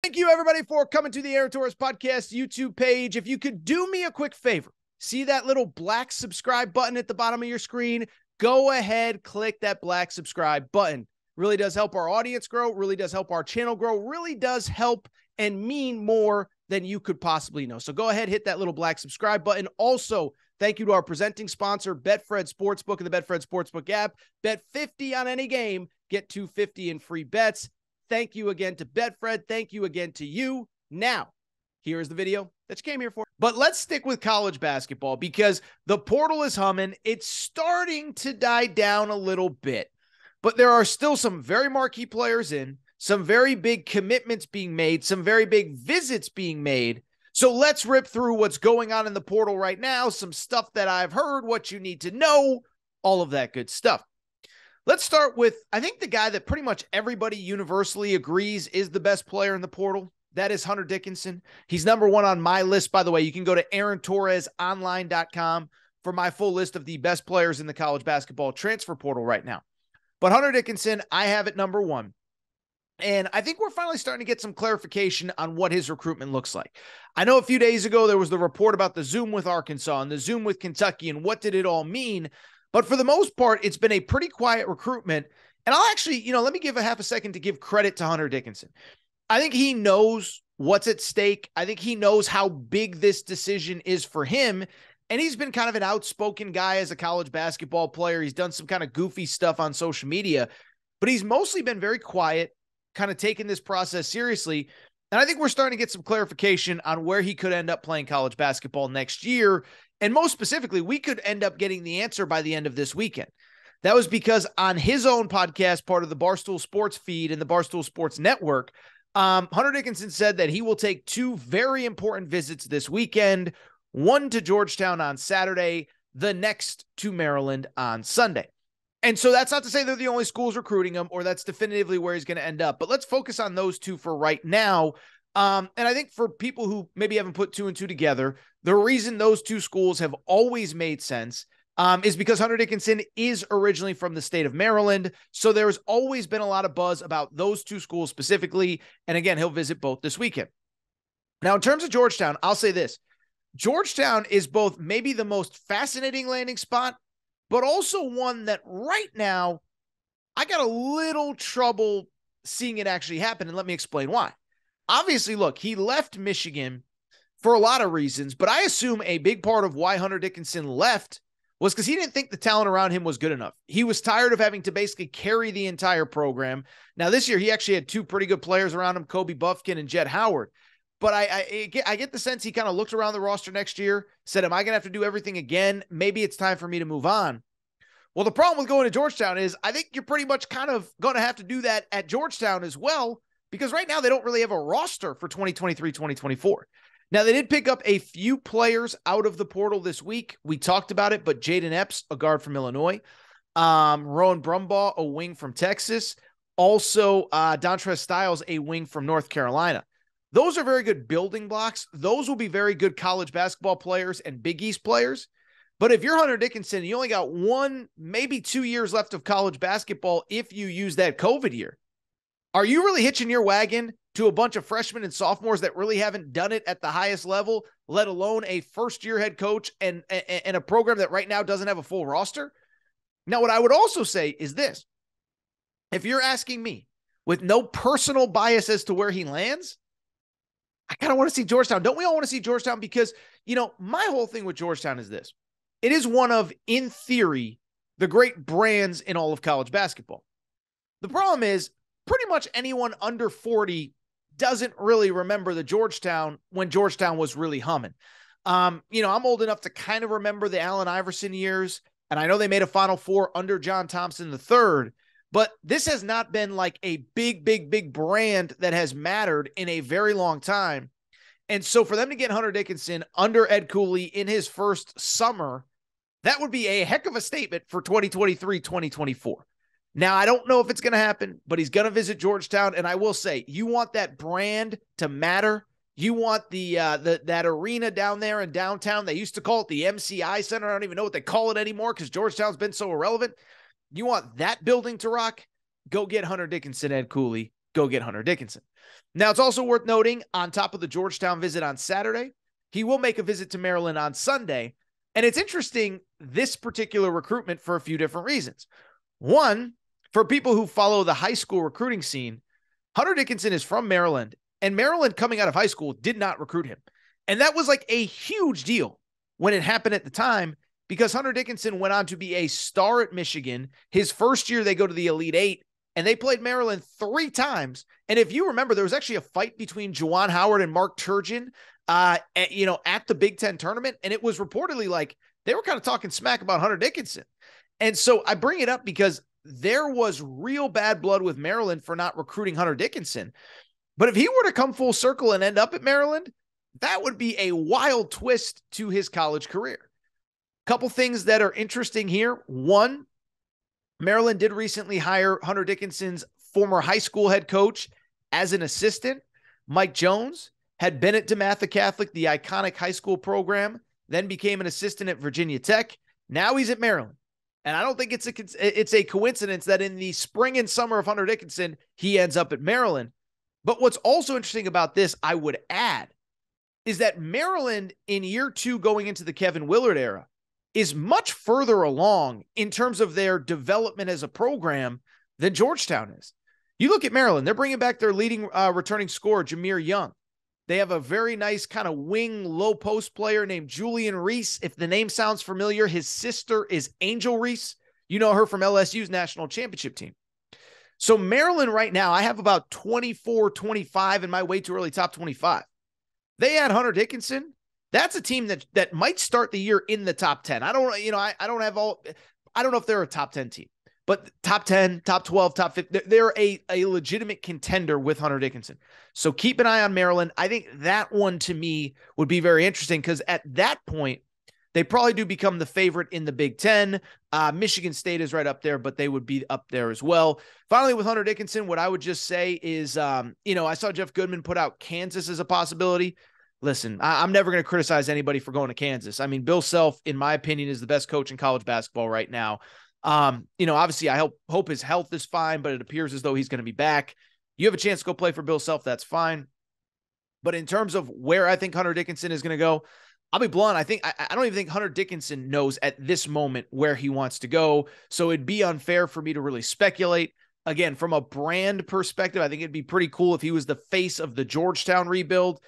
Thank you, everybody, for coming to the Aaron Torres Podcast YouTube page. If you could do me a quick favor, see that little black subscribe button at the bottom of your screen? Go ahead, click that black subscribe button. Really does help our audience grow, really does help our channel grow, really does help and mean more than you could possibly know. So go ahead, hit that little black subscribe button. Also, thank you to our presenting sponsor, Betfred Sportsbook and the Betfred Sportsbook app. Bet 50 on any game, get $250 in free bets. Thank you again to Betfred. Thank you again to you. Now, here's the video that you came here for. But let's stick with college basketball because the portal is humming. It's starting to die down a little bit, but there are still some very marquee players in, some very big commitments being made, some very big visits being made. So let's rip through what's going on in the portal right now, some stuff that I've heard, what you need to know, all of that good stuff. Let's start with, I think, the guy that pretty much everybody universally agrees is the best player in the portal. That is Hunter Dickinson. He's number one on my list, by the way. You can go to AaronTorresOnline.com for my full list of the best players in the college basketball transfer portal right now. But Hunter Dickinson, I have at number one. And I think we're finally starting to get some clarification on what his recruitment looks like. I know a few days ago there was the report about the Zoom with Arkansas and the Zoom with Kentucky and what did it all mean. But for the most part, it's been a pretty quiet recruitment. And I'll actually, let me give a half a second to give credit to Hunter Dickinson. I think he knows what's at stake. I think he knows how big this decision is for him. And he's been kind of an outspoken guy as a college basketball player. He's done some kind of goofy stuff on social media, but he's mostly been very quiet, kind of taking this process seriously. And I think we're starting to get some clarification on where he could end up playing college basketball next year. And most specifically, we could end up getting the answer by the end of this weekend. That was because on his own podcast, part of the Barstool Sports feed and the Barstool Sports Network, Hunter Dickinson said that he will take two very important visits this weekend, one to Georgetown on Saturday, the next to Maryland on Sunday. And so that's not to say they're the only schools recruiting him or that's definitively where he's going to end up. But let's focus on those two for right now. And I think for people who maybe haven't put two and two together, the reason those two schools have always made sense is because Hunter Dickinson is originally from the state of Maryland. So there's always been a lot of buzz about those two schools specifically. And again, he'll visit both this weekend. Now, in terms of Georgetown, I'll say this. Georgetown is both maybe the most fascinating landing spot, but also one that right now I got a little trouble seeing it actually happen. And let me explain why. Obviously, look, he left Michigan for a lot of reasons, but I assume a big part of why Hunter Dickinson left was because he didn't think the talent around him was good enough. He was tired of having to basically carry the entire program. Now, this year, he actually had two pretty good players around him, Kobe Buffkin and Jet Howard. But I get the sense he kind of looked around the roster next year, said, am I going to have to do everything again? Maybe it's time for me to move on. Well, the problem with going to Georgetown is I think you're pretty much kind of going to have to do that at Georgetown as well, because right now they don't really have a roster for 2023-2024. Now, they did pick up a few players out of the portal this week. We talked about it, but Jaden Epps, a guard from Illinois, Rowan Brumbaugh, a wing from Texas, also Dontrez Styles, a wing from North Carolina. Those are very good building blocks. Those will be very good college basketball players and Big East players. But if you're Hunter Dickinson, you only got 1, maybe 2 years left of college basketball if you use that COVID year. Are you really hitching your wagon to a bunch of freshmen and sophomores that really haven't done it at the highest level, let alone a first-year head coach and a program that right now doesn't have a full roster? Now, what I would also say is this. If you're asking me with no personal bias as to where he lands, I kind of want to see Georgetown. Don't we all want to see Georgetown? Because, my whole thing with Georgetown is this. It is one of, in theory, the great brands in all of college basketball. The problem is pretty much anyone under 40 doesn't really remember the Georgetown when Georgetown was really humming. I'm old enough to kind of remember the Allen Iverson years, and I know they made a Final Four under John Thompson III, but this has not been like a big brand that has mattered in a very long time. And so for them to get Hunter Dickinson under Ed Cooley in his first summer, that would be a heck of a statement for 2023-2024. Now, I don't know if it's going to happen, but he's going to visit Georgetown. And I will say, you want that brand to matter. You want that arena down there in downtown. They used to call it the MCI Center. I don't even know what they call it anymore because Georgetown's been so irrelevant. You want that building to rock? Go get Hunter Dickinson, Ed Cooley. go get Hunter Dickinson. Now, it's also worth noting, on top of the Georgetown visit on Saturday, he will make a visit to Maryland on Sunday. And it's interesting, this particular recruitment, for a few different reasons. One, for people who follow the high school recruiting scene, Hunter Dickinson is from Maryland, and Maryland coming out of high school did not recruit him. And that was like a huge deal when it happened at the time, because Hunter Dickinson went on to be a star at Michigan. His first year, they go to the Elite Eight, and they played Maryland 3 times. And if you remember, there was actually a fight between Juwan Howard and Mark Turgeon, at the Big Ten tournament. And it was reportedly like they were kind of talking smack about Hunter Dickinson. And so I bring it up because there was real bad blood with Maryland for not recruiting Hunter Dickinson. But if he were to come full circle and end up at Maryland, that would be a wild twist to his college career. Couple things that are interesting here. One, Maryland did recently hire Hunter Dickinson's former high school head coach as an assistant. Mike Jones had been at DeMatha Catholic, the iconic high school program, then became an assistant at Virginia Tech. Now he's at Maryland. And I don't think it's a coincidence that in the spring and summer of Hunter Dickinson, he ends up at Maryland. But what's also interesting about this, I would add, is that Maryland in year 2 going into the Kevin Willard era is much further along in terms of their development as a program than Georgetown is. You look at Maryland, they're bringing back their leading returning scorer, Jameer Young. They have a very nice kind of wing low post player named Julian Reese. If the name sounds familiar, his sister is Angel Reese. You know her from LSU's national championship team. So Maryland right now, I have about 24, 25 in my way too early top 25. They add Hunter Dickinson. That's a team that might start the year in the top 10. I don't know if they're a top 10 team, but top 10, top 12, top 15, they're a legitimate contender with Hunter Dickinson. So keep an eye on Maryland. I think that one to me would be very interesting because at that point, they probably do become the favorite in the Big Ten. Michigan State is right up there, but they would be up there as well. Finally, with Hunter Dickinson, what I would just say is, I saw Jeff Goodman put out Kansas as a possibility. Listen, I'm never going to criticize anybody for going to Kansas. I mean, Bill Self, in my opinion, is the best coach in college basketball right now. Obviously, I hope his health is fine, but it appears as though he's going to be back. You have a chance to go play for Bill Self, that's fine. But in terms of where I think Hunter Dickinson is going to go, I'll be blunt. I don't even think Hunter Dickinson knows at this moment where he wants to go. So it'd be unfair for me to really speculate. Again, from a brand perspective, I think it'd be pretty cool if he was the face of the Georgetown rebuild.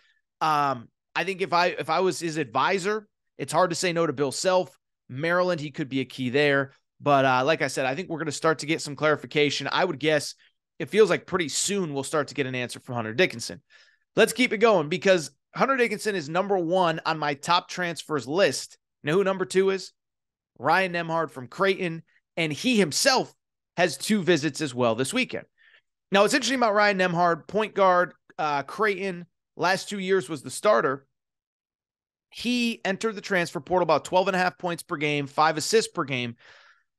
I think if I was his advisor, it's hard to say no to Bill Self. Maryland, he could be a key there. But like I said, I think we're going to start to get some clarification. I would guess it feels like pretty soon we'll start to get an answer from Hunter Dickinson. Let's keep it going because Hunter Dickinson is number 1 on my top transfers list. You know who number 2 is? Ryan Nembhard from Creighton. And he himself has 2 visits as well this weekend. Now, what's interesting about Ryan Nembhard, point guard, Creighton, last 2 years was the starter. He entered the transfer portal about 12.5 points per game, 5 assists per game.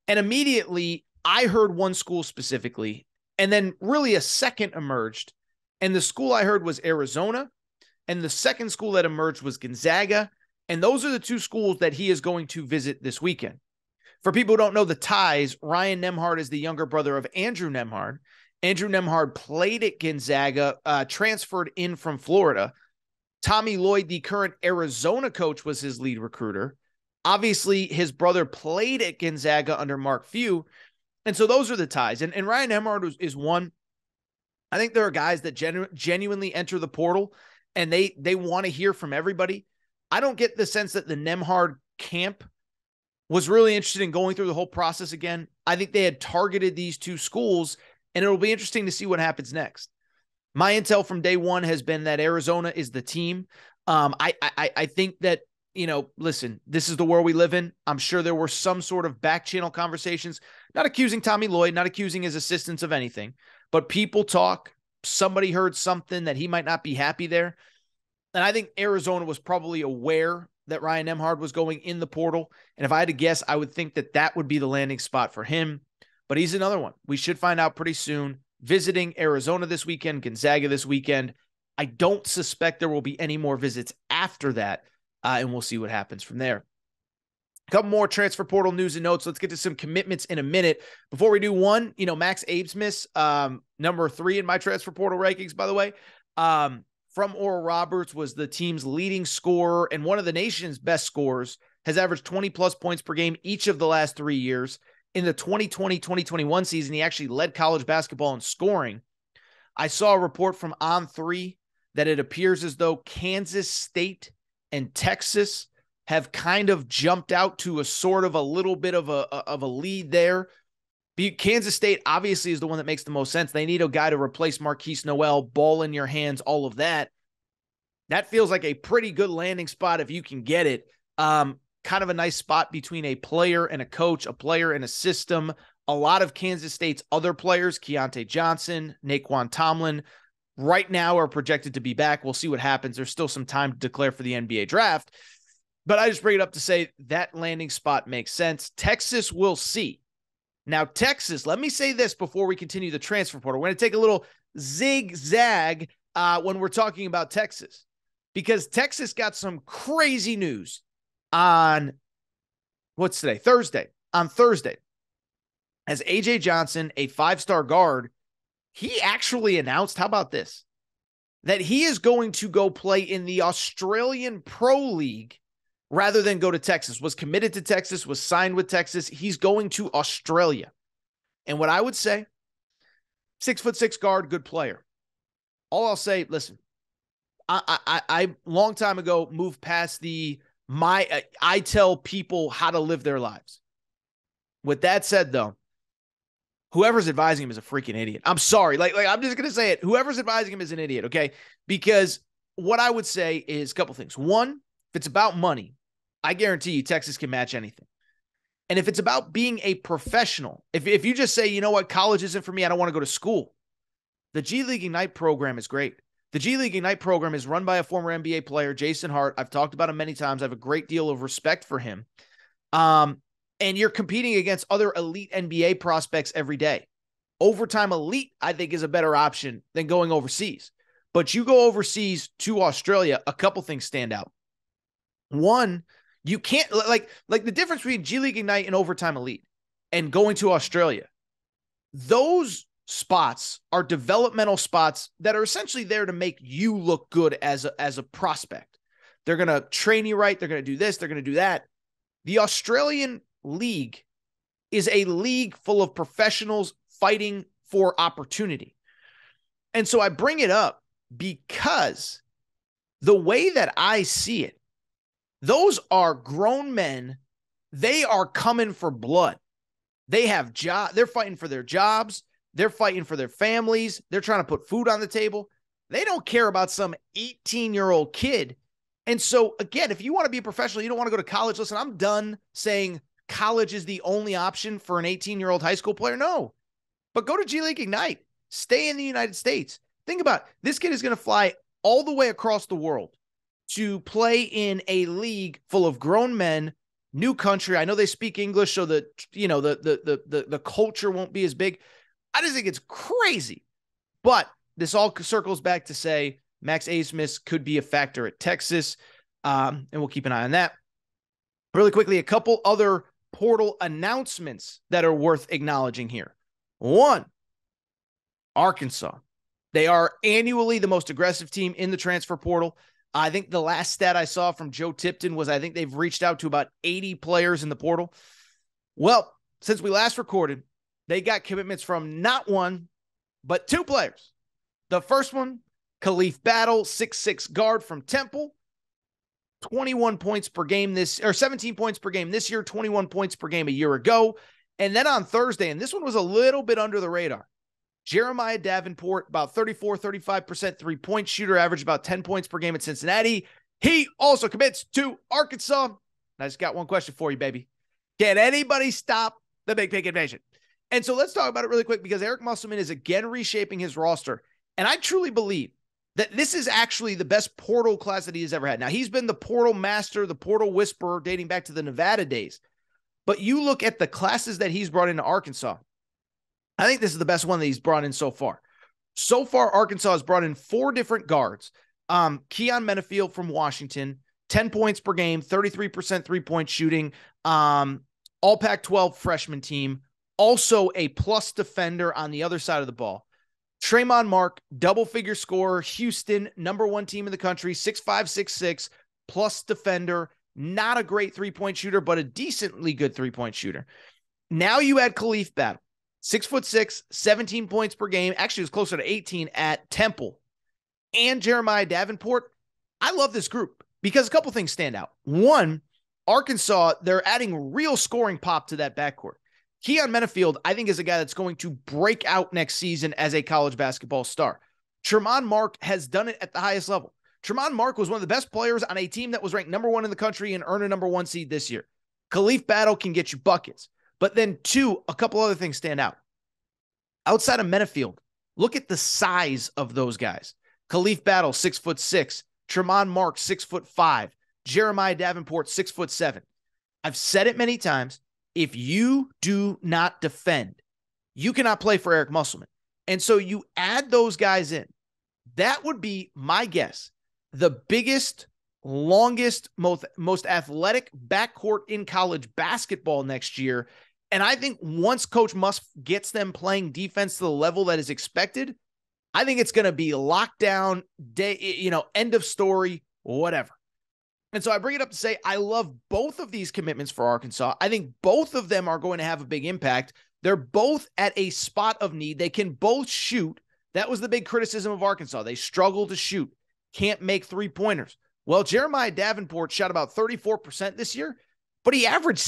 And immediately I heard one school specifically, and then really a second emerged. And the school I heard was Arizona. And the second school that emerged was Gonzaga. And those are the 2 schools that he is going to visit this weekend. For people who don't know the ties, Ryan Nembhard is the younger brother of Andrew Nembhard. Andrew Nembhard played at Gonzaga, transferred in from Florida. Tommy Lloyd, the current Arizona coach, was his lead recruiter. Obviously, his brother played at Gonzaga under Mark Few. And so those are the ties. And Ryan Nembhard is one. I think there are guys that genuinely enter the portal and they want to hear from everybody. I don't get the sense that the Nembhard camp was really interested in going through the whole process again. I think they had targeted these 2 schools, and it'll be interesting to see what happens next. My intel from day one has been that Arizona is the team. I think that, listen, this is the world we live in. I'm sure there were some sort of back channel conversations, not accusing Tommy Lloyd, not accusing his assistants of anything, but people talk. Somebody heard something that he might not be happy there. And I think Arizona was probably aware that Ryan Nembhard was going in the portal. And if I had to guess, I would think that would be the landing spot for him. But he's another one. We should find out pretty soon. Visiting Arizona this weekend, Gonzaga this weekend. I don't suspect there will be any more visits after that, and we'll see what happens from there. A couple more transfer portal news and notes. Let's get to some commitments in a minute. Before we do one, Max Abesmith, number 3 in my transfer portal rankings, by the way, from Oral Roberts, was the team's leading scorer and one of the nation's best scorers, has averaged 20-plus points per game each of the last 3 years. In the 2020-2021 season, he actually led college basketball in scoring. I saw a report from On3 that it appears as though Kansas State and Texas have kind of jumped out to a sort of a little bit of a lead there. Kansas State obviously is the one that makes the most sense. They need a guy to replace Marquise Noel, ball in your hands, all of that. That feels like a pretty good landing spot if you can get it. Kind of a nice spot between a player and a coach, a player and a system. A lot of Kansas State's other players, Keontae Johnson, Naquan Tomlin, right now are projected to be back. We'll see what happens. There's still some time to declare for the NBA draft. But I just bring it up to say that landing spot makes sense. Texas, we'll see. Now, Texas, let me say this before we continue the transfer portal. We're going to take a little zigzag when we're talking about Texas, because Texas got some crazy news on, what's today? Thursday. On Thursday, as A.J. Johnson, a 5-star guard, he actually announced, how about this, that he is going to go play in the Australian Pro League rather than go to Texas. Was committed to Texas, was signed with Texas. He's going to Australia. And what I would say, 6'6" guard, good player. All I'll say, listen, I long time ago moved past I tell people how to live their lives. With that said, though, whoever's advising him is a freaking idiot. I'm sorry. Like I'm just going to say it. Whoever's advising him is an idiot, okay? Because what I would say is a couple things. One, if it's about money, I guarantee you Texas can match anything. And if it's about being a professional, if you just say, you know what, college isn't for me, I don't want to go to school, the GLeague Ignite program is great. The GLeague Ignite program is run by a former NBA player, Jason Hart. I've talked about him many times. I have a great deal of respect for him. And you're competing against other elite NBA prospects every day. Overtime elite, I think, is a better option than going overseas. But you go overseas to Australia, a couple things stand out. One, you can't, like the difference between GLeague Ignite and Overtime Elite and going to Australia, those spots are developmental spots that are essentially there to make you look good as a prospect. They're going to train you right. They're going to do this. They're going to do that. The Australian League is a league full of professionals fighting for opportunity. And so I bring it up because the way that I see it, those are grown men. They are coming for blood. They have jobs. They're fighting for their jobs. They're fighting for their families. They're trying to put food on the table. They don't care about some 18-year-old kid. And so, again, if you want to be a professional, you don't want to go to college. Listen, I'm done saying college is the only option for an 18-year-old high school player. No. But go to GLeague Ignite. Stay in the United States. Think about it. This kid is going to fly all the way across the world to play in a league full of grown men, new country. I know they speak English, so that, the culture won't be as big. I just think it's crazy. But this all circles back to say Max Abesmith could be a factor at Texas, and we'll keep an eye on that. Really quickly, a couple other portal announcements that are worth acknowledging here. One, Arkansas. They are annually the most aggressive team in the transfer portal. I think the last stat I saw from Joe Tipton was I think they've reached out to about 80 players in the portal. Well, since we last recorded, they got commitments from not one, but 2 players. The first one, Khalif Battle, 6'6" guard from Temple, 21 points per game 17 points per game this year, 21 points per game a year ago. And then on Thursday, and this one was a little bit under the radar, Jeremiah Davenport, about 35% three-point shooter, averaged about 10 points per game at Cincinnati. He also commits to Arkansas. I just got one question for you, baby. Can anybody stop the Big Pig Invasion? And so let's talk about it really quick, because Eric Musselman is again reshaping his roster. And I truly believe that this is actually the best portal class that he has ever had. Now, he's been the portal master, the portal whisperer, dating back to the Nevada days. But you look at the classes that he's brought into Arkansas, I think this is the best one that he's brought in so far. So far, Arkansas has brought in 4 different guards. Keon Menafield from Washington, 10 points per game, 33% three-point shooting, all Pac-12 freshman team, also a plus defender on the other side of the ball. Tremont Mark, double-figure scorer, Houston, number 1 team in the country, 6'5", 6'6", plus defender, not a great three-point shooter, but a decently good three-point shooter. Now you add Khalif Battle, 6'6", 17 points per game. Actually, it was closer to 18 at Temple. And Jeremiah Davenport. I love this group because a couple things stand out. One, Arkansas, they're adding real scoring pop to that backcourt. Keon Menafield, I think, is a guy that's going to break out next season as a college basketball star. Tremont Mark has done it at the highest level. Tremont Mark was one of the best players on a team that was ranked number 1 in the country and earned a number 1 seed this year. Khalif Battle can get you buckets. But then two, a couple other things stand out. Outside of Menafield, look at the size of those guys. Khalif Battle, 6'6". Tremont Mark, 6'5". Jeremiah Davenport, 6'7". I've said it many times. If you do not defend, you cannot play for Eric Musselman. And so you add those guys in. That would be, my guess, the biggest, longest, most athletic backcourt in college basketball next year. And I think once Coach Musk gets them playing defense to the level that is expected, I think it's going to be lockdown, end of story, whatever. And so I bring it up to say I love both of these commitments for Arkansas. I think both of them are going to have a big impact. They're both at a spot of need. They can both shoot. That was the big criticism of Arkansas. They struggle to shoot, can't make three-pointers. Well, Jeremiah Davenport shot about 34% this year, but he averaged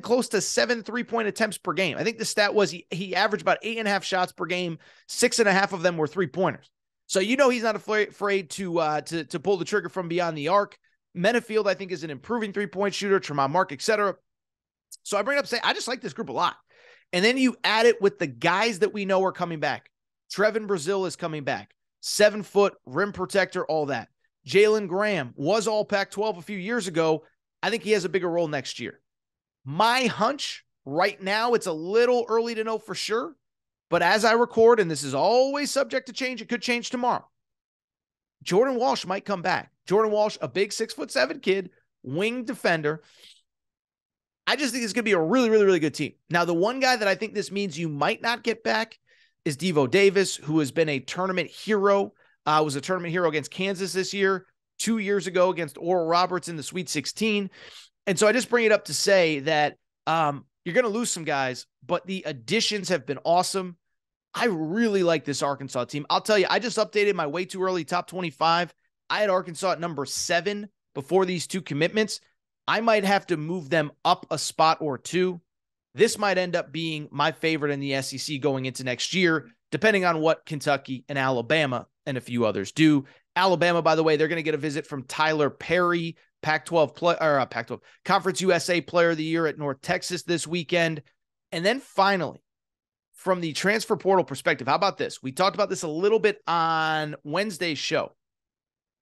close to 7 three-point attempts per game. I think the stat was he averaged about 8.5 shots per game. 6.5 of them were three-pointers. So he's not afraid to pull the trigger from beyond the arc. Menafield, I think, is an improving three-point shooter, Tremont Mark, etc. So I bring it up to say, I just like this group a lot. And then you add it with the guys that we know are coming back. Trevin Brazil is coming back. 7-foot, rim protector, all that. Jalen Graham was all Pac-12 a few years ago. I think he has a bigger role next year. My hunch right now, it's a little early to know for sure. But as I record, and this is always subject to change, it could change tomorrow, Jordan Walsh might come back. Jordan Walsh, a big 6'7" kid, wing defender. I just think it's going to be a really, really, really good team. Now, the one guy that I think this means you might not get back is Devo Davis, who has been a tournament hero, was a tournament hero against Kansas this year, 2 years ago against Oral Roberts in the Sweet 16. And so I just bring it up to say that you're going to lose some guys, but the additions have been awesome. I really like this Arkansas team. I'll tell you, I just updated my way too early top 25. I had Arkansas at number 7 before these two commitments. I might have to move them up a spot or two. This might end up being my favorite in the SEC going into next year, depending on what Kentucky and Alabama and a few others do. Alabama, by the way, they're going to get a visit from Tyler Perry, Pac-12 Conference USA Player of the Year at North Texas this weekend. And then finally, from the transfer portal perspective, how about this? We talked about this a little bit on Wednesday's show.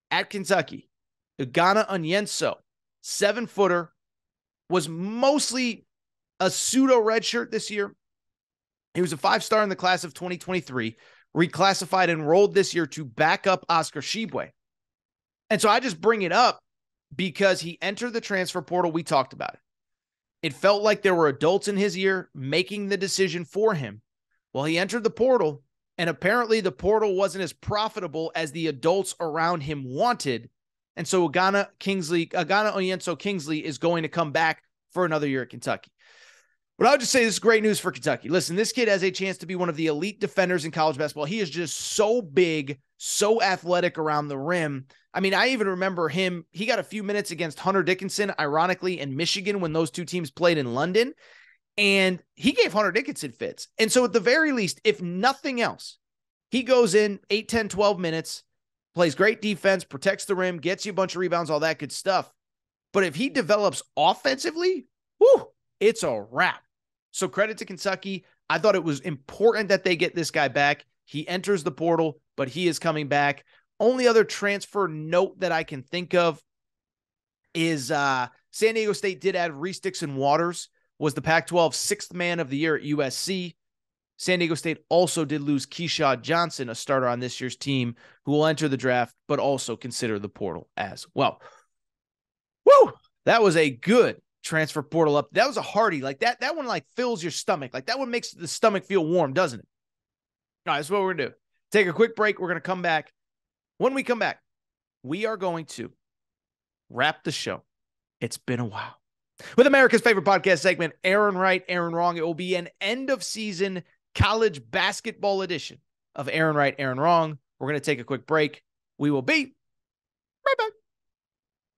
At Kentucky, Agana Kingsley, 7-footer, was mostly a pseudo redshirt this year. He was a 5-star in the class of 2023, reclassified, enrolled this year to back up Oscar Tshiebwe. And so I just bring it up because he entered the transfer portal. We talked about it. It felt like there were adults in his ear making the decision for him. Well, he entered the portal, and apparently the portal wasn't as profitable as the adults around him wanted. And so Agana Kingsley is going to come back for another year at Kentucky. But I would just say this is great news for Kentucky. Listen, this kid has a chance to be one of the elite defenders in college basketball. He is just so big, so athletic around the rim. I mean, I even remember him. He got a few minutes against Hunter Dickinson, ironically, in Michigan when those two teams played in London. And he gave Hunter Dickinson fits. And so at the very least, if nothing else, he goes in 8, 10, 12 minutes, plays great defense, protects the rim, gets you a bunch of rebounds, all that good stuff. But if he develops offensively, it's a wrap. So credit to Kentucky. I thought it was important that they get this guy back. He enters the portal, but he is coming back. Only other transfer note that I can think of is San Diego State did add Reese Dixon Waters, was the Pac-12 6th man of the year at USC. San Diego State also did lose Keyshawn Johnson, a starter on this year's team, who will enter the draft, but also consider the portal as well. Woo! That was a good transfer portal up. That was a hearty. Like that one like fills your stomach. Like that one makes the stomach feel warm, doesn't it? All right, that's what we're going to do. Take a quick break. We're going to come back. When we come back, we are going to wrap the show. It's been a while. With America's favorite podcast segment, Aaron Right, Aaron Wrong. It will be an end-of-season college basketball edition of Aaron Right, Aaron Wrong. We're going to take a quick break. We will be right back.